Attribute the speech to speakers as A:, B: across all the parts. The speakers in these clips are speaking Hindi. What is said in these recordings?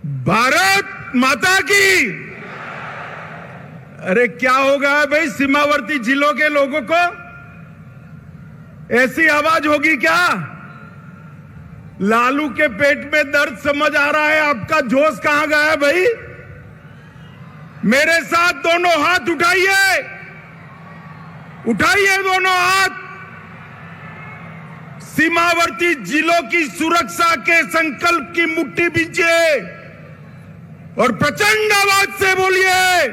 A: भारत माता की। अरे क्या होगा भाई, सीमावर्ती जिलों के लोगों को ऐसी आवाज होगी क्या? लालू के पेट में दर्द समझ आ रहा है, आपका जोश कहां गया है भाई? मेरे साथ दोनों हाथ उठाइए, उठाइए दोनों हाथ। सीमावर्ती जिलों की सुरक्षा के संकल्प की मुट्ठी बींचिए और प्रचंड आवाज से बोलिए,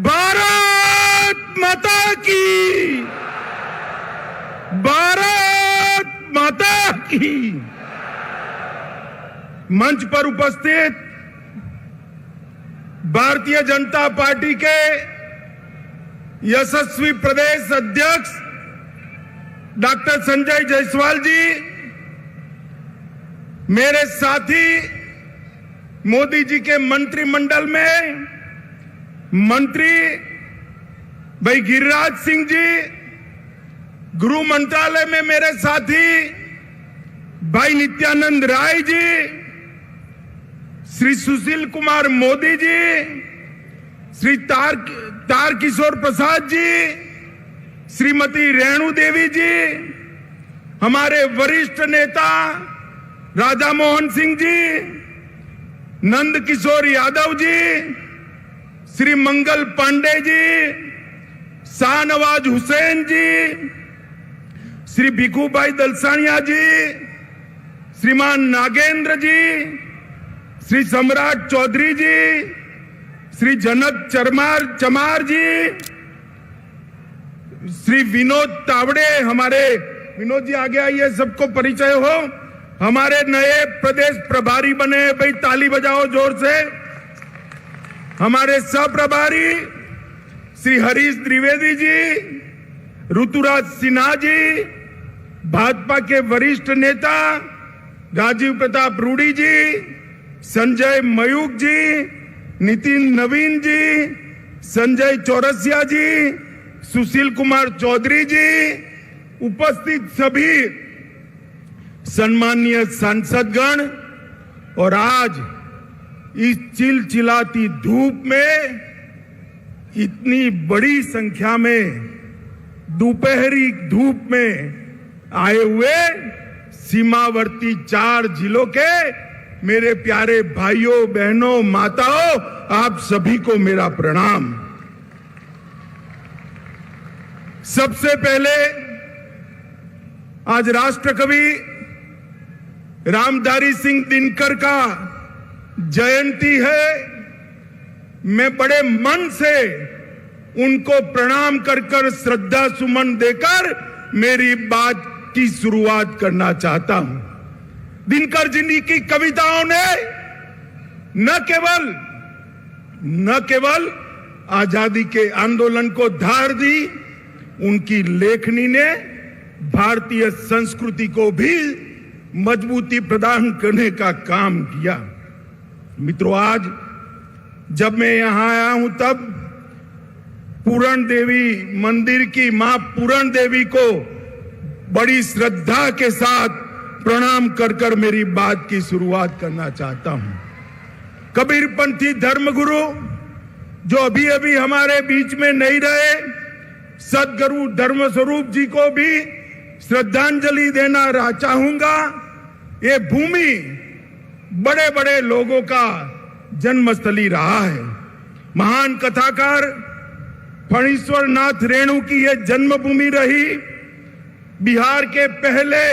A: भारत माता की, भारत माता की। मंच पर उपस्थित भारतीय जनता पार्टी के यशस्वी प्रदेश अध्यक्ष डॉक्टर संजय जायसवाल जी, मेरे साथी मोदी जी के मंत्रिमंडल में मंत्री भाई गिरिराज सिंह जी, गृह मंत्रालय में मेरे साथी भाई नित्यानंद राय जी, श्री सुशील कुमार मोदी जी, श्री तारकिशोर प्रसाद जी, श्रीमती रेणु देवी जी, हमारे वरिष्ठ नेता राधा मोहन सिंह जी, नंद किशोर यादव जी, श्री मंगल पांडे जी, शाहनवाज हुसैन जी, श्री भिखूभाई दलसानिया जी, श्रीमान नागेंद्र जी, श्री सम्राट चौधरी जी, श्री जनक चमार जी, श्री विनोद तावड़े, हमारे विनोद जी आगे आइए, सबको परिचय हो। हमारे नए प्रदेश प्रभारी बने भाई, ताली बजाओ जोर से। हमारे सह प्रभारी श्री हरीश द्विवेदी जी, ऋतुराज सिन्हा जी, भाजपा के वरिष्ठ नेता राजीव प्रताप रूडी जी, संजय मयूख जी, नितिन नवीन जी, संजय चौरसिया जी, सुशील कुमार चौधरी जी, उपस्थित सभी सम्मानीय सांसदगण और आज इस चिलचिलाती धूप में इतनी बड़ी संख्या में दोपहरी धूप में आए हुए सीमावर्ती 4 जिलों के मेरे प्यारे भाइयों बहनों माताओं, आप सभी को मेरा प्रणाम। सबसे पहले आज राष्ट्रकवि रामधारी सिंह दिनकर का जयंती है। मैं बड़े मन से उनको प्रणाम कर श्रद्धा सुमन देकर मेरी बात की शुरुआत करना चाहता हूं। दिनकर जी की कविताओं ने न केवल आजादी के आंदोलन को धार दी, उनकी लेखनी ने भारतीय संस्कृति को भी मजबूती प्रदान करने का काम किया। मित्रों, आज जब मैं यहां आया हूं तब पूरण देवी मंदिर की मां पूरण देवी को बड़ी श्रद्धा के साथ प्रणाम कर मेरी बात की शुरुआत करना चाहता हूं। कबीरपंथी धर्मगुरु जो अभी अभी हमारे बीच में नहीं रहे, सदगुरु धर्मस्वरूप जी को भी श्रद्धांजलि देना चाहूंगा। ये भूमि बड़े बड़े लोगों का जन्मस्थली रहा है। महान कथाकार फणीश्वर नाथ रेणु की यह जन्मभूमि रही। बिहार के पहले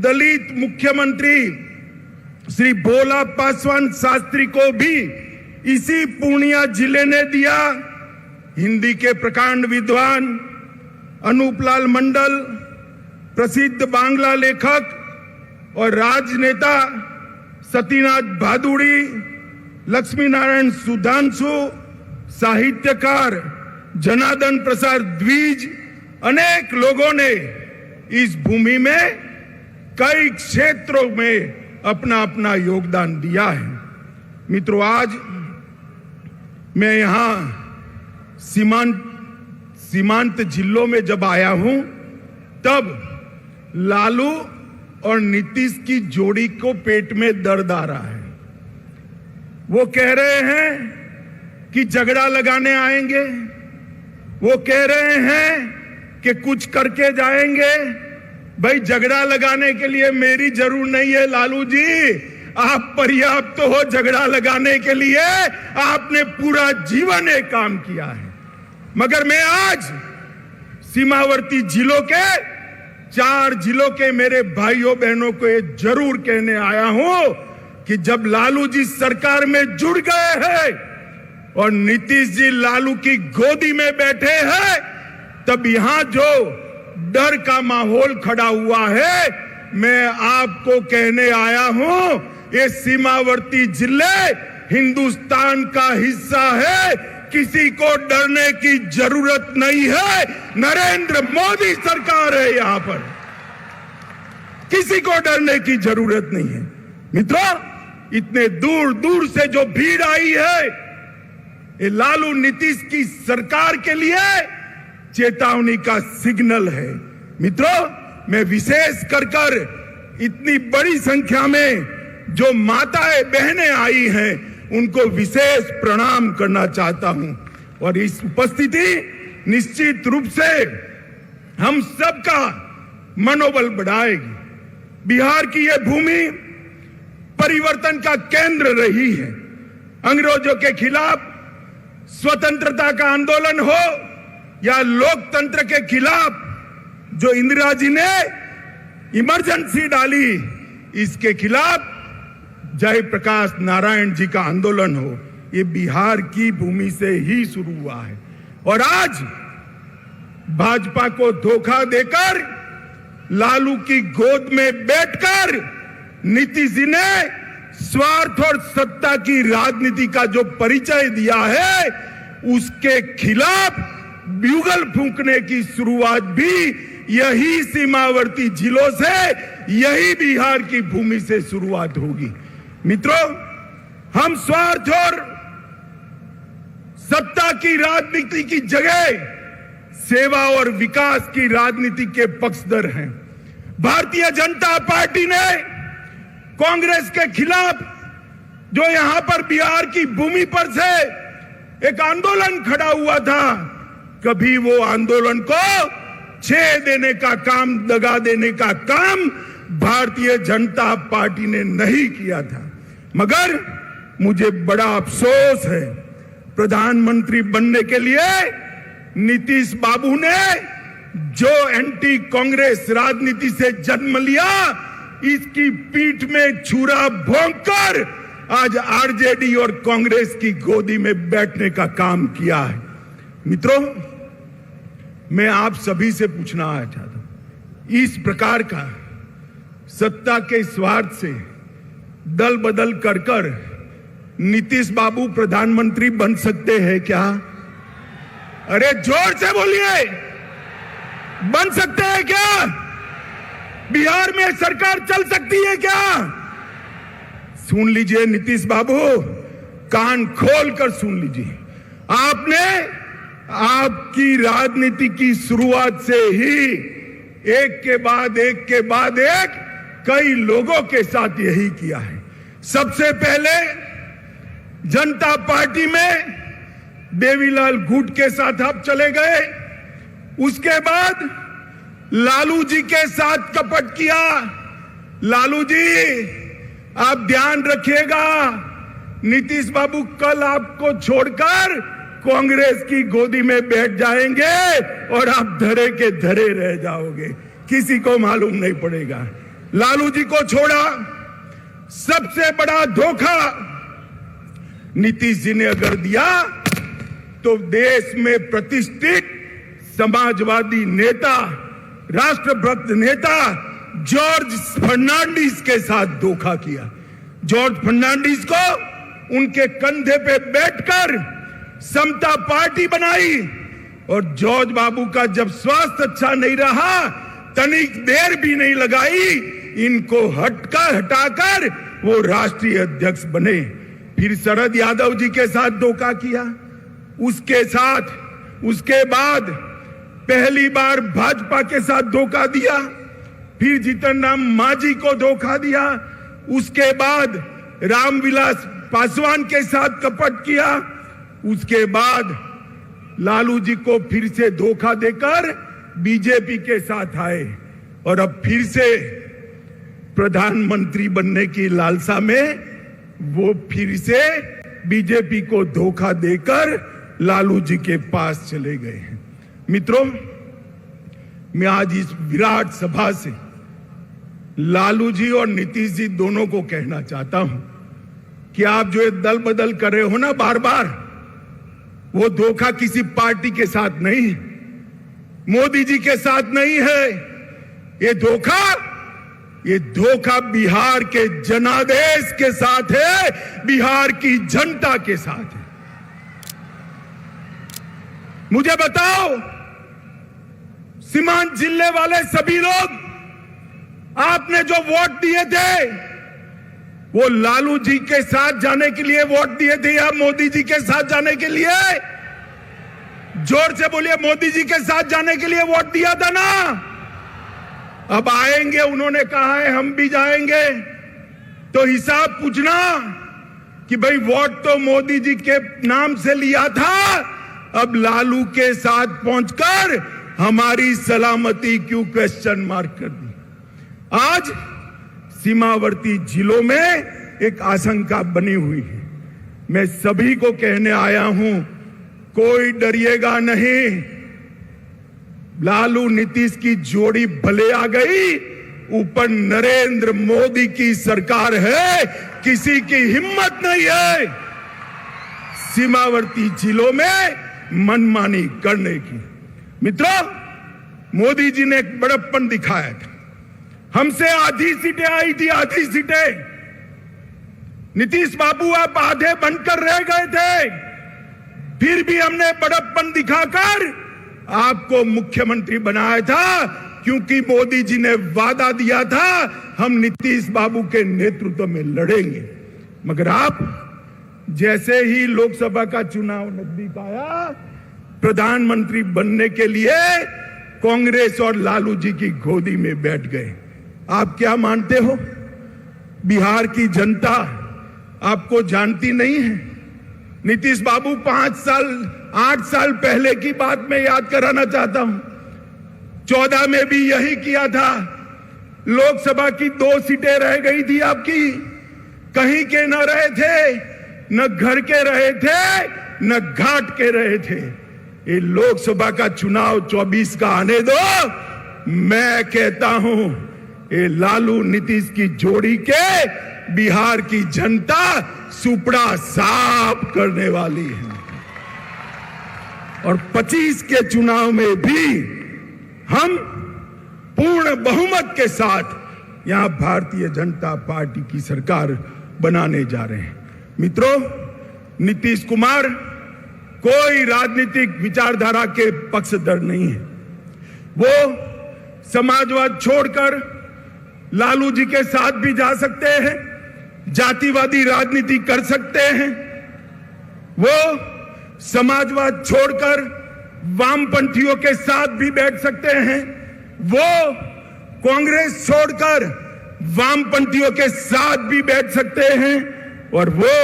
A: दलित मुख्यमंत्री श्री भोला पासवान शास्त्री को भी इसी पूर्णिया जिले ने दिया। हिंदी के प्रकांड विद्वान अनूपलाल मंडल, प्रसिद्ध बांग्ला लेखक और राजनेता सतीनाथ भादुड़ी, लक्ष्मी नारायण सुधांशु, साहित्यकार जनार्दन प्रसाद द्विज, अनेक लोगों ने इस भूमि में कई क्षेत्रों में अपना अपना योगदान दिया है। मित्रों, आज मैं यहां सीमांत जिलों में जब आया हूं तब लालू और नीतीश की जोड़ी को पेट में दर्द आ रहा है। वो कह रहे हैं कि झगड़ा लगाने आएंगे, वो कह रहे हैं कि कुछ करके जाएंगे। भाई झगड़ा लगाने के लिए मेरी जरूर नहीं है लालू जी, आप पर्याप्त हो झगड़ा लगाने के लिए, आपने पूरा जीवन एक काम किया है। मगर मैं आज सीमावर्ती जिलों के 4 जिलों के मेरे भाइयों बहनों को ये जरूर कहने आया हूं कि जब लालू जी सरकार में जुड़ गए हैं और नीतीश जी लालू की गोदी में बैठे हैं, तब यहां जो डर का माहौल खड़ा हुआ है, मैं आपको कहने आया हूं, ये सीमावर्ती जिले हिंदुस्तान का हिस्सा है, किसी को डरने की जरूरत नहीं है। नरेंद्र मोदी सरकार है यहां पर, किसी को डरने की जरूरत नहीं है। मित्रों, इतने दूर दूर से जो भीड़ आई है, ये लालू नीतीश की सरकार के लिए चेतावनी का सिग्नल है। मित्रों, मैं विशेष कर इतनी बड़ी संख्या में जो माताएं बहनें आई हैं, उनको विशेष प्रणाम करना चाहता हूं। और इस उपस्थिति निश्चित रूप से हम सबका मनोबल बढ़ाएगी। बिहार की यह भूमि परिवर्तन का केंद्र रही है। अंग्रेजों के खिलाफ स्वतंत्रता का आंदोलन हो या लोकतंत्र के खिलाफ जो इंदिरा जी ने इमरजेंसी डाली, इसके खिलाफ जयप्रकाश नारायण जी का आंदोलन हो, ये बिहार की भूमि से ही शुरू हुआ है। और आज भाजपा को धोखा देकर लालू की गोद में बैठकर नीतीश जी ने स्वार्थ और सत्ता की राजनीति का जो परिचय दिया है, उसके खिलाफ ब्यूगल फूंकने की शुरुआत भी यही सीमावर्ती जिलों से, यही बिहार की भूमि से शुरुआत होगी। मित्रों, हम स्वार्थ और सत्ता की राजनीति की जगह सेवा और विकास की राजनीति के पक्षधर हैं। भारतीय जनता पार्टी ने कांग्रेस के खिलाफ जो यहां पर बिहार की भूमि पर से एक आंदोलन खड़ा हुआ था, कभी वो आंदोलन को छेद देने का काम, दगा देने का काम भारतीय जनता पार्टी ने नहीं किया था। मगर मुझे बड़ा अफसोस है, प्रधानमंत्री बनने के लिए नीतीश बाबू ने जो एंटी कांग्रेस राजनीति से जन्म लिया, इसकी पीठ में छुरा भोंककर आज आरजेडी और कांग्रेस की गोदी में बैठने का काम किया है। मित्रों, मैं आप सभी से पूछना चाहता हूं, इस प्रकार का सत्ता के स्वार्थ से दल बदल कर नीतीश बाबू प्रधानमंत्री बन सकते हैं क्या? अरे जोर से बोलिए, बन सकते हैं क्या? बिहार में सरकार चल सकती है क्या? सुन लीजिए नीतीश बाबू, कान खोलकर सुन लीजिए। आपने आपकी राजनीति की शुरुआत से ही एक के बाद एक कई लोगों के साथ यही किया है। सबसे पहले जनता पार्टी में देवीलाल गुट के साथ आप चले गए, उसके बाद लालू जी के साथ कपट किया। लालू जी, आप ध्यान रखिएगा, नीतीश बाबू कल आपको छोड़कर कांग्रेस की गोदी में बैठ जाएंगे और आप धरे के धरे रह जाओगे, किसी को मालूम नहीं पड़ेगा। लालू जी को छोड़ा, सबसे बड़ा धोखा नीतीश जी ने अगर दिया तो देश में प्रतिष्ठित समाजवादी नेता, राष्ट्रभक्त नेता जॉर्ज फर्नांडिस के साथ धोखा किया। जॉर्ज फर्नांडिस को उनके कंधे पे बैठकर समता पार्टी बनाई और जॉर्ज बाबू का जब स्वास्थ्य अच्छा नहीं रहा, तनिक देर भी नहीं लगाई, इनको हटाकर वो राष्ट्रीय अध्यक्ष बने। फिर शरद यादव जी के साथ धोखा किया, उसके बाद पहली बार भाजपा के साथ धोखा दिया, फिर जीतन राम मांझी को धोखा दिया, उसके बाद रामविलास पासवान के साथ कपट किया, उसके बाद लालू जी को फिर से धोखा देकर बीजेपी के साथ आए और अब फिर से प्रधानमंत्री बनने की लालसा में वो फिर से बीजेपी को धोखा देकर लालू जी के पास चले गए हैं। मित्रों, मैं आज इस विराट सभा से लालू जी और नीतीश जी दोनों को कहना चाहता हूं कि आप जो ये दल बदल कर रहे हो ना बार बार, वो धोखा किसी पार्टी के साथ नहीं है, मोदी जी के साथ नहीं है। ये धोखा बिहार के जनादेश के साथ है, बिहार की जनता के साथ है। मुझे बताओ, सीमांत जिले वाले सभी लोग, आपने जो वोट दिए थे वो लालू जी के साथ जाने के लिए वोट दिए थे या मोदी जी के साथ जाने के लिए? जोर से बोलिए, मोदी जी के साथ जाने के लिए वोट दिया था ना? अब आएंगे, उन्होंने कहा है हम भी जाएंगे, तो हिसाब पूछना कि भाई वोट तो मोदी जी के नाम से लिया था, अब लालू के साथ पहुंचकर हमारी सलामती क्यों क्वेश्चन मार्क कर दी? आज सीमावर्ती जिलों में एक आशंका बनी हुई है। मैं सभी को कहने आया हूं, कोई डरिएगा नहीं। लालू नीतीश की जोड़ी भले आ गई, ऊपर नरेंद्र मोदी की सरकार है, किसी की हिम्मत नहीं है सीमावर्ती जिलों में मनमानी करने की। मित्रों, मोदी जी ने एक बड़प्पन दिखाया था, हमसे आधी सीटें आई थी, आधी सीटें। नीतीश बाबू आप आधे बनकर रह गए थे, फिर भी हमने बड़प्पन दिखाकर आपको मुख्यमंत्री बनाया था, क्योंकि मोदी जी ने वादा दिया था हम नीतीश बाबू के नेतृत्व में लड़ेंगे। मगर आप जैसे ही लोकसभा का चुनाव नजदीक आया, प्रधानमंत्री बनने के लिए कांग्रेस और लालू जी की गोदी में बैठ गए। आप क्या मानते हो, बिहार की जनता आपको जानती नहीं है? नीतीश बाबू 8 साल पहले की बात मैं याद कराना चाहता हूं। 14 में भी यही किया था। लोकसभा की 2 सीटें रह गई थी आपकी, कहीं के न रहे थे, न घर के रहे थे, न घाट के रहे थे। ये लोकसभा का चुनाव 24 का आने दो। मैं कहता हूं, ये लालू नीतीश की जोड़ी के बिहार की जनता सुपड़ा साफ करने वाली है। और 25 के चुनाव में भी हम पूर्ण बहुमत के साथ यहां भारतीय जनता पार्टी की सरकार बनाने जा रहे हैं। मित्रों, नीतीश कुमार कोई राजनीतिक विचारधारा के पक्षधर नहीं है। वो समाजवाद छोड़कर लालू जी के साथ भी जा सकते हैं, जातिवादी राजनीति कर सकते हैं। वो समाजवाद छोड़कर वामपंथियों के साथ भी बैठ सकते हैं। वो कांग्रेस छोड़कर वामपंथियों के साथ भी बैठ सकते हैं। और वो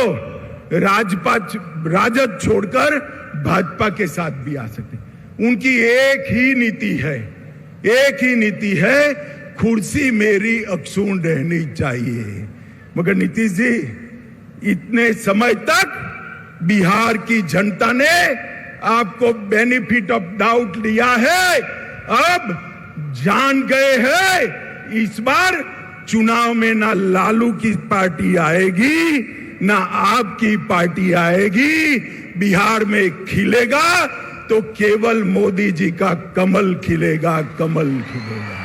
A: राजद छोड़कर भाजपा के साथ भी आ सकते हैं। उनकी एक ही नीति है, कुर्सी मेरी अक्षुण रहनी चाहिए। मगर नीतीश जी, इतने समय तक बिहार की जनता ने आपको बेनिफिट ऑफ डाउट लिया है, अब जान गए हैं इस बार चुनाव में ना लालू की पार्टी आएगी, ना आपकी पार्टी आएगी। बिहार में खिलेगा तो केवल मोदी जी का कमल खिलेगा, कमल खिलेगा।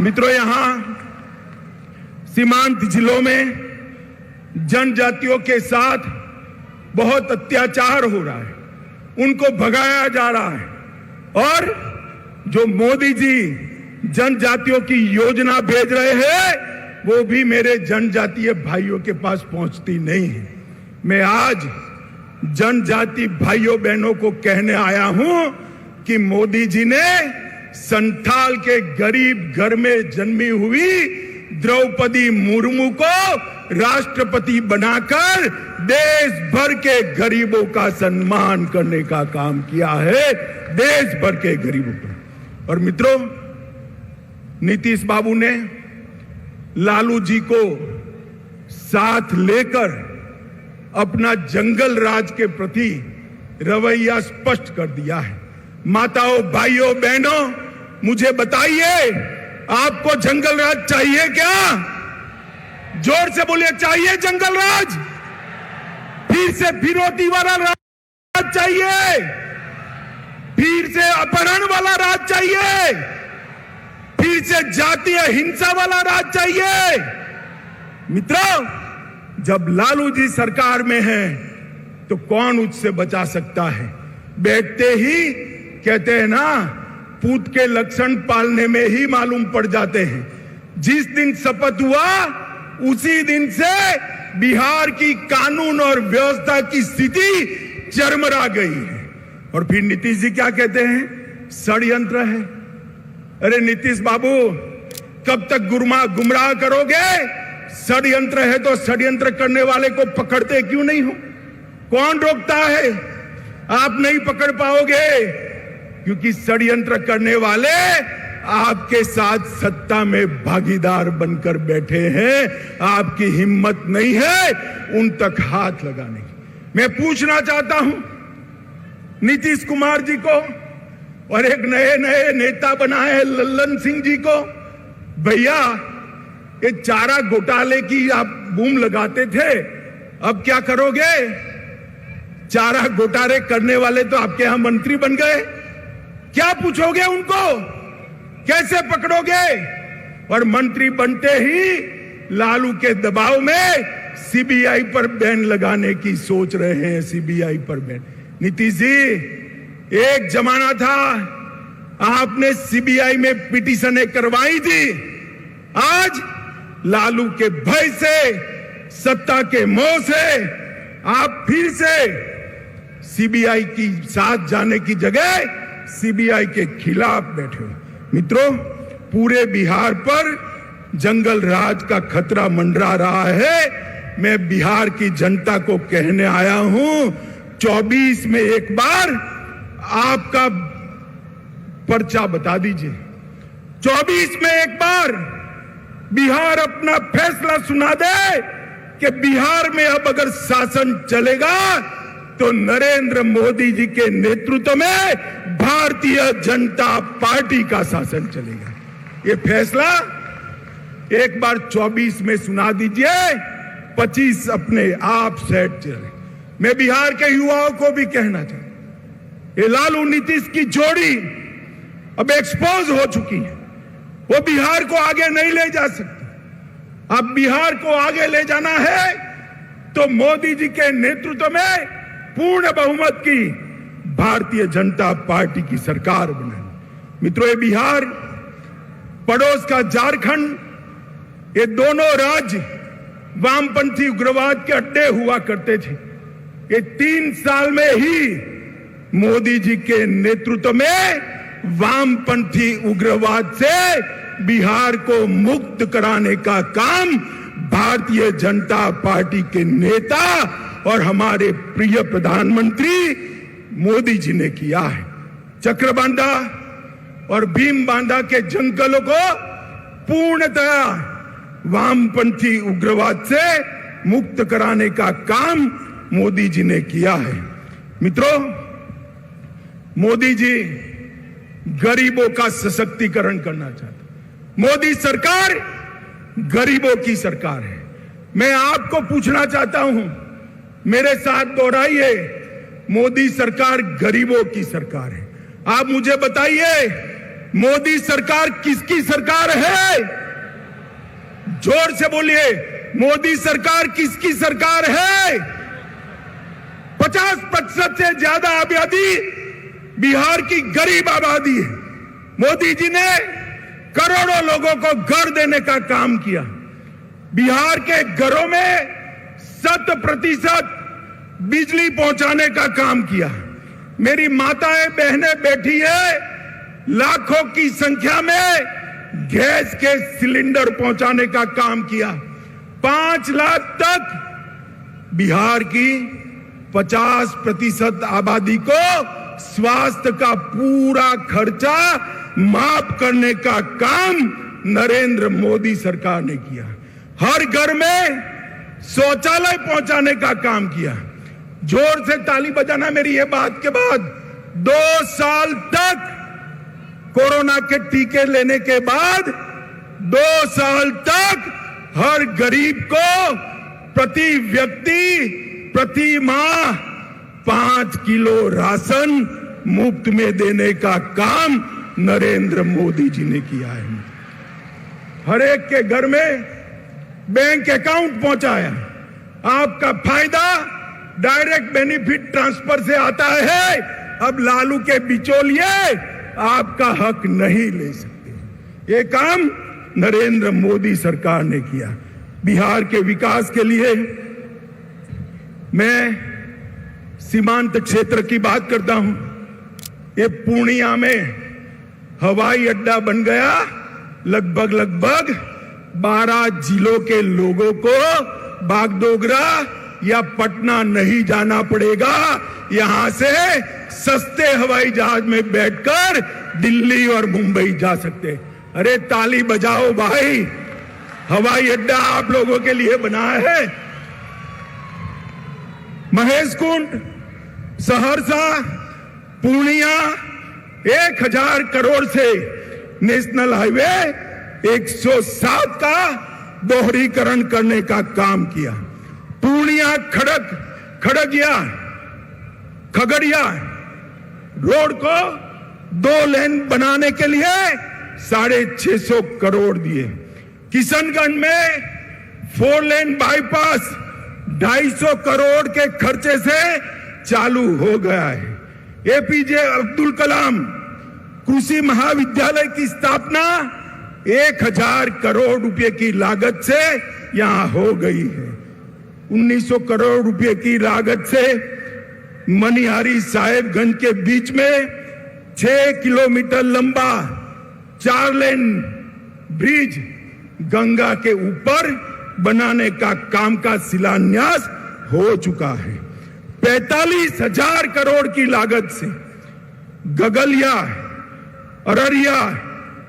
A: मित्रों, यहां सीमांत जिलों में जनजातियों के साथ बहुत अत्याचार हो रहा है, उनको भगाया जा रहा है। और जो मोदी जी जनजातियों की योजना भेज रहे हैं, वो भी मेरे जनजातीय भाइयों के पास पहुंचती नहीं है। मैं आज जनजाति भाइयों बहनों को कहने आया हूं कि मोदी जी ने संथाल के गरीब घर में जन्मी हुई द्रौपदी मुर्मू को राष्ट्रपति बनाकर देश भर के गरीबों का सम्मान करने का काम किया है, देश भर के गरीबों का। और मित्रों, नीतीश बाबू ने लालू जी को साथ लेकर अपना जंगल राज के प्रति रवैया स्पष्ट कर दिया है। माताओं, भाइयों, बहनों, मुझे बताइए, आपको जंगल राज चाहिए क्या? जोर से बोलिए, चाहिए जंगल राज? फिर से फिरौती वाला राज चाहिए? फिर से अपहरण वाला राज चाहिए? फिर से जातीय हिंसा वाला राज चाहिए? मित्रों, जब लालू जी सरकार में है तो कौन उससे बचा सकता है? बैठते ही कहते हैं ना, पूत के लक्षण पालने में ही मालूम पड़ जाते हैं। जिस दिन शपथ हुआ उसी दिन से बिहार की कानून और व्यवस्था की स्थिति चरमरा गई है। और फिर नीतीश जी क्या कहते हैं? षड्यंत्र है। अरे नीतीश बाबू, कब तक गुमराह करोगे? षड्यंत्र है तो षड्यंत्र करने वाले को पकड़ते क्यों नहीं हो? कौन रोकता है? आप नहीं पकड़ पाओगे, क्योंकि षड्यंत्र करने वाले आपके साथ सत्ता में भागीदार बनकर बैठे हैं। आपकी हिम्मत नहीं है उन तक हाथ लगाने की। मैं पूछना चाहता हूं नीतीश कुमार जी को और एक नए नए नेता बनाए हैं लल्लन सिंह जी को, भैया ये चारा घोटाले की आप बूम लगाते थे, अब क्या करोगे? चारा घोटाले करने वाले तो आपके यहां मंत्री बन गए, क्या पूछोगे उनको? कैसे पकड़ोगे? और मंत्री बनते ही लालू के दबाव में सीबीआई पर बैन लगाने की सोच रहे हैं। सीबीआई पर बैन। नीतीश जी, एक जमाना था आपने सीबीआई में पिटीशनें करवाई थी, आज लालू के भय से, सत्ता के मोह से आप फिर से सीबीआई की साथ जाने की जगह सीबीआई के खिलाफ बैठे हो। मित्रों, पूरे बिहार पर जंगल राज का खतरा मंडरा रहा है। मैं बिहार की जनता को कहने आया हूं, 24 में एक बार आपका पर्चा बता दीजिए। 24 में एक बार बिहार अपना फैसला सुना दे कि बिहार में अब अगर शासन चलेगा तो नरेंद्र मोदी जी के नेतृत्व में भारतीय जनता पार्टी का शासन चलेगा। ये फैसला एक बार 24 में सुना दीजिए, 25 अपने आप सेट चले। मैं बिहार के युवाओं को भी कहना चाहता हूं, ये लालू नीतीश की जोड़ी अब एक्सपोज हो चुकी है। वो बिहार को आगे नहीं ले जा सकती। अब बिहार को आगे ले जाना है तो मोदी जी के नेतृत्व में पूर्ण बहुमत की भारतीय जनता पार्टी की सरकार बनानी। मित्रों, ये बिहार, पड़ोस का झारखंड, ये दोनों राज्य वामपंथी उग्रवाद के अड्डे हुआ करते थे। ये 3 साल में ही मोदी जी के नेतृत्व में वामपंथी उग्रवाद से बिहार को मुक्त कराने का काम भारतीय जनता पार्टी के नेता और हमारे प्रिय प्रधानमंत्री मोदी जी ने किया है। चक्रबांधा और भीम बांधा के जंगलों को पूर्णतया वामपंथी उग्रवाद से मुक्त कराने का काम मोदी जी ने किया है। मित्रों, मोदी जी गरीबों का सशक्तिकरण करना चाहते। मोदी सरकार गरीबों की सरकार है। मैं आपको पूछना चाहता हूं, मेरे साथ दोहराइए, मोदी सरकार गरीबों की सरकार है। आप मुझे बताइए, मोदी सरकार किसकी सरकार है? जोर से बोलिए, मोदी सरकार किसकी सरकार है? 50% से ज्यादा आबादी बिहार की गरीब आबादी है। मोदी जी ने करोड़ों लोगों को घर देने का काम किया। बिहार के घरों में 100% बिजली पहुंचाने का काम किया। मेरी माताएं बहनें बैठी है, लाखों की संख्या में गैस के सिलेंडर पहुंचाने का काम किया। 5 लाख तक बिहार की 50% आबादी को स्वास्थ्य का पूरा खर्चा माफ करने का काम नरेंद्र मोदी सरकार ने किया। हर घर में शौचालय पहुंचाने का काम किया। जोर से ताली बजाना मेरी ये बात के बाद। 2 साल तक कोरोना के टीके लेने के बाद 2 साल तक हर गरीब को प्रति व्यक्ति प्रति माह 5 किलो राशन मुफ्त में देने का काम नरेंद्र मोदी जी ने किया है। हर एक के घर में बैंक अकाउंट पहुंचाया। आपका फायदा डायरेक्ट बेनिफिट ट्रांसफर से आता है। अब लालू के बिचौलिए आपका हक नहीं ले सकते। ये काम नरेंद्र मोदी सरकार ने किया। बिहार के विकास के लिए मैं सीमांत क्षेत्र की बात करता हूं। ये पूर्णिया में हवाई अड्डा बन गया। लगभग 12 जिलों के लोगों को बागडोगरा या पटना नहीं जाना पड़ेगा। यहां से सस्ते हवाई जहाज में बैठकर दिल्ली और मुंबई जा सकते। अरे ताली बजाओ भाई, हवाई अड्डा आप लोगों के लिए बनाया है। महेशकुंड, सहरसा, पूर्णिया 1000 करोड़ से नेशनल हाईवे 107 का दोहरीकरण करने का काम किया। पूर्णिया खगड़िया रोड को 2 लेन बनाने के लिए 650 करोड़ दिए। किशनगंज में 4 लेन बाईपास 250 करोड़ के खर्चे से चालू हो गया है। एपीजे अब्दुल कलाम कृषि महाविद्यालय की स्थापना 1000 करोड़ रुपए की लागत से यहां हो गई है। 1900 करोड़ रुपए की लागत से मनिहारी साहेबगंज के बीच में 6 किलोमीटर लंबा 4 लेन ब्रिज गंगा के ऊपर बनाने का काम का शिलान्यास हो चुका है। 45,000 करोड़ की लागत से गगलिया, अररिया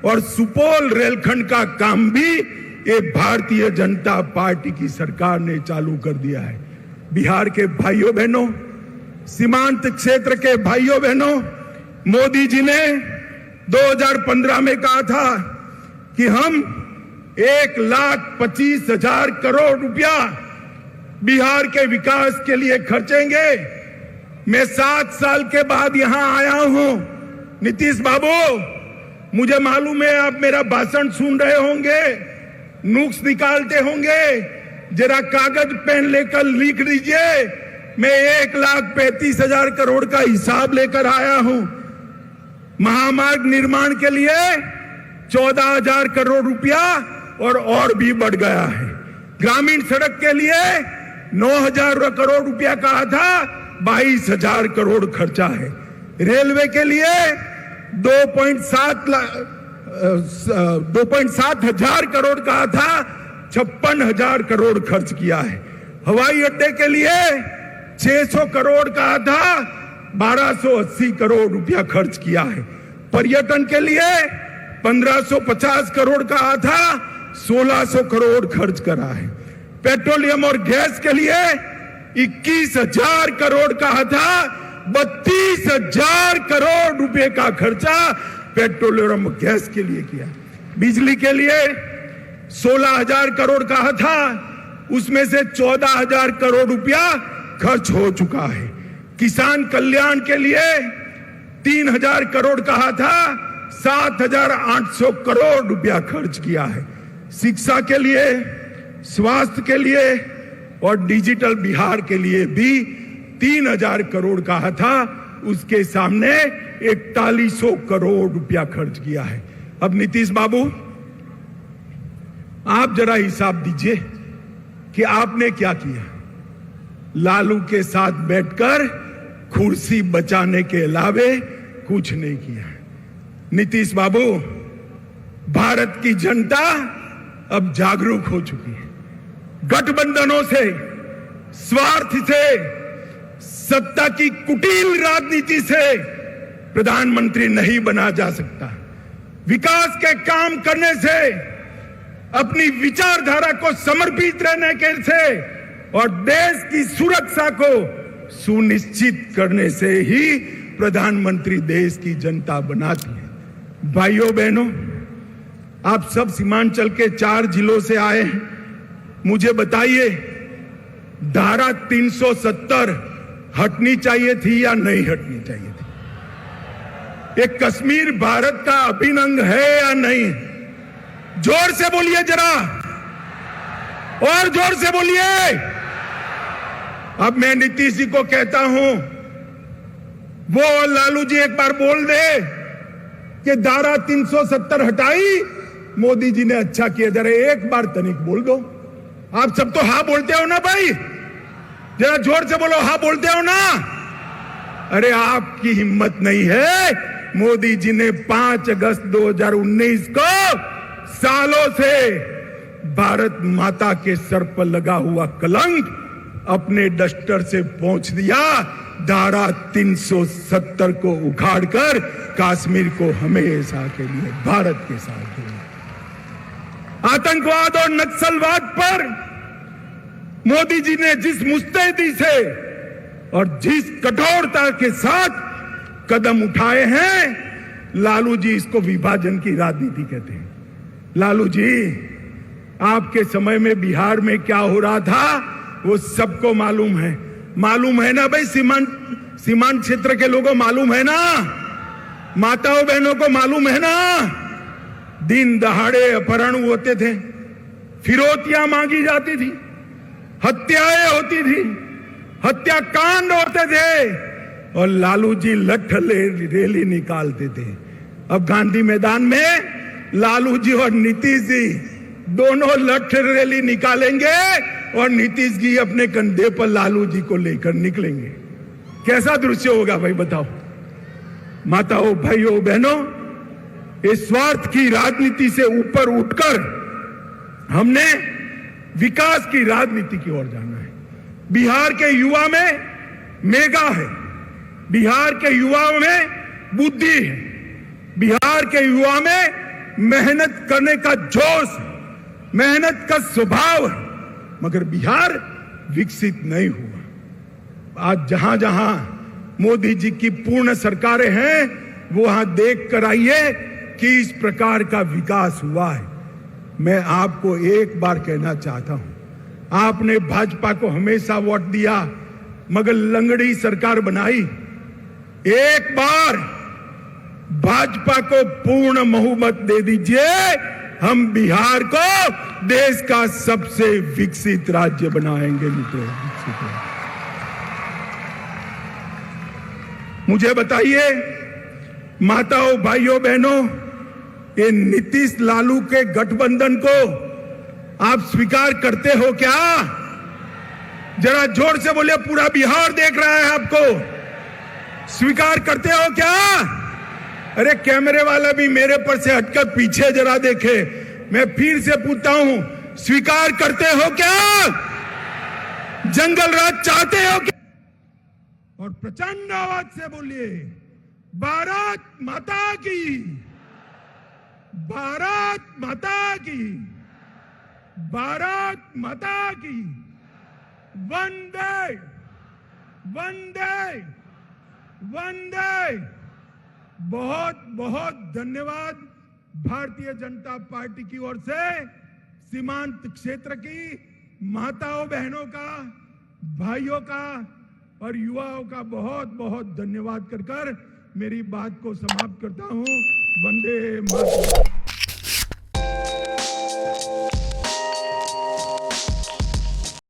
A: और सुपौल रेलखंड का काम भी ये भारतीय जनता पार्टी की सरकार ने चालू कर दिया है। बिहार के भाइयों बहनों, सीमांत क्षेत्र के भाइयों बहनों, मोदी जी ने 2015 में कहा था कि हम 1,25,000 करोड़ रुपया बिहार के विकास के लिए खर्चेंगे। मैं 7 साल के बाद यहां आया हूं। नीतीश बाबू, मुझे मालूम है आप मेरा भाषण सुन रहे होंगे, नुक्स निकालते होंगे। जरा कागज पेन लेकर लिख लीजिए। मैं 1,35,000 करोड़ का हिसाब लेकर आया हूं। महामार्ग निर्माण के लिए 14,000 करोड़ रुपया और भी बढ़ गया है। ग्रामीण सड़क के लिए 9,000 करोड़ रुपया कहा था, 22,000 करोड़ खर्चा है। रेलवे के लिए 2.7 हजार करोड़ कहा था, 56,000 करोड़ खर्च किया है। हवाई अड्डे के लिए 600 करोड़ कहा था, 1280 करोड़ रुपया खर्च किया है। पर्यटन के लिए 1550 करोड़ कहा था, 1600 करोड़ खर्च करा है। पेट्रोलियम और गैस के लिए 21,000 करोड़ कहा था, 32,000 करोड़ रुपए का खर्चा पेट्रोलियम और गैस के लिए किया। बिजली के लिए 16,000 करोड़ कहा था, उसमें से 14,000 करोड़ रुपया खर्च हो चुका है। किसान कल्याण के लिए 3,000 करोड़ कहा था, 7,800 करोड़ रुपया खर्च किया है। शिक्षा के लिए, स्वास्थ्य के लिए और डिजिटल बिहार के लिए भी 3,000 करोड़ कहा था, उसके सामने 4100 करोड़ रुपया खर्च किया है। अब नीतीश बाबू, आप जरा हिसाब दीजिए कि आपने क्या किया। लालू के साथ बैठकर कुर्सी बचाने के अलावे कुछ नहीं किया। नीतीश बाबू, भारत की जनता अब जागरूक हो चुकी है। गठबंधनों से, स्वार्थ से, सत्ता की कुटिल राजनीति से प्रधानमंत्री नहीं बना जा सकता। विकास के काम करने से, अपनी विचारधारा को समर्पित रहने के से और देश की सुरक्षा को सुनिश्चित करने से ही प्रधानमंत्री देश की जनता बनाती है। भाइयों बहनों, आप सब सीमांचल के 4 जिलों से आए हैं। मुझे बताइए, धारा 370 हटनी चाहिए थी या नहीं हटनी चाहिए थी? ये कश्मीर भारत का अभिन्न अंग है या नहीं? जोर से बोलिए जरा, और जोर से बोलिए। अब मैं नीतीश जी को कहता हूं, वो लालू जी एक बार बोल दे कि धारा 370 हटाई, मोदी जी ने अच्छा किया। जरा एक बार तनिक बोल दो। आप सब तो हाँ बोलते हो ना भाई, जरा जोर से बोलो, हाँ बोलते हो ना? अरे आपकी हिम्मत नहीं है। मोदी जी ने 5 अगस्त 2019 को सालों से भारत माता के सर पर लगा हुआ कलंक अपने डस्टर से पोंछ दिया। धारा 370 को उखाड़कर कश्मीर को हमेशा के लिए भारत के साथ जोड़ा। आतंकवाद और नक्सलवाद पर मोदी जी ने जिस मुस्तैदी से और जिस कठोरता के साथ कदम उठाए हैं, लालू जी इसको विभाजन की राजनीति कहते हैं। लालू जी, आपके समय में बिहार में क्या हो रहा था वो सबको मालूम है। मालूम है ना भाई? सीमांत क्षेत्र के लोगों मालूम है ना? माताओं बहनों को मालूम है ना? दिन दहाड़े अपहरण होते थे, फिरौतियां मांगी जाती थी, हत्याएं होती थी, हत्याकांड होते थे, और लालू जी लठ रैली निकालते थे। अब गांधी मैदान में लालू जी और नीतीश जी दोनों लठ रैली निकालेंगे और नीतीश जी अपने कंधे पर लालू जी को लेकर निकलेंगे। कैसा दृश्य होगा भाई, बताओ। माताओं, भाइयों, बहनों, इस स्वार्थ की राजनीति से ऊपर उठकर हमने विकास की राजनीति की ओर जाना है। बिहार के युवा में मेगा है, बिहार के युवाओं में बुद्धि है, बिहार के युवा में मेहनत करने का जोश, मेहनत का स्वभाव है, मगर बिहार विकसित नहीं हुआ। आज जहां जहां मोदी जी की पूर्ण सरकारें हैं, वहां देख कर आइए कि इस प्रकार का विकास हुआ है। मैं आपको एक बार कहना चाहता हूं, आपने भाजपा को हमेशा वोट दिया, मगर लंगड़ी सरकार बनाई। एक बार भाजपा को पूर्ण बहुमत दे दीजिए, हम बिहार को देश का सबसे विकसित राज्य बनाएंगे। मित्रों, मुझे बताइए, माताओं, भाइयों, बहनों, ये नीतीश लालू के गठबंधन को आप स्वीकार करते हो क्या? जरा जोर से बोलिए, पूरा बिहार देख रहा है आपको। स्वीकार करते हो क्या? अरे कैमरे वाला भी मेरे पर से हटकर पीछे जरा देखे। मैं फिर से पूछता हूं, स्वीकार करते हो क्या? जंगल राज चाहते हो क्या? और प्रचंड आवाज से बोलिए, भारत माता की, भारत माता की, भारत माता की, वंदे वंदे वंदे। बहुत बहुत धन्यवाद भारतीय जनता पार्टी की ओर से सीमांत क्षेत्र की माताओं, बहनों का, भाइयों का और युवाओं का बहुत बहुत धन्यवाद कर मेरी बात को समाप्त करता हूं। वंदे मातरम।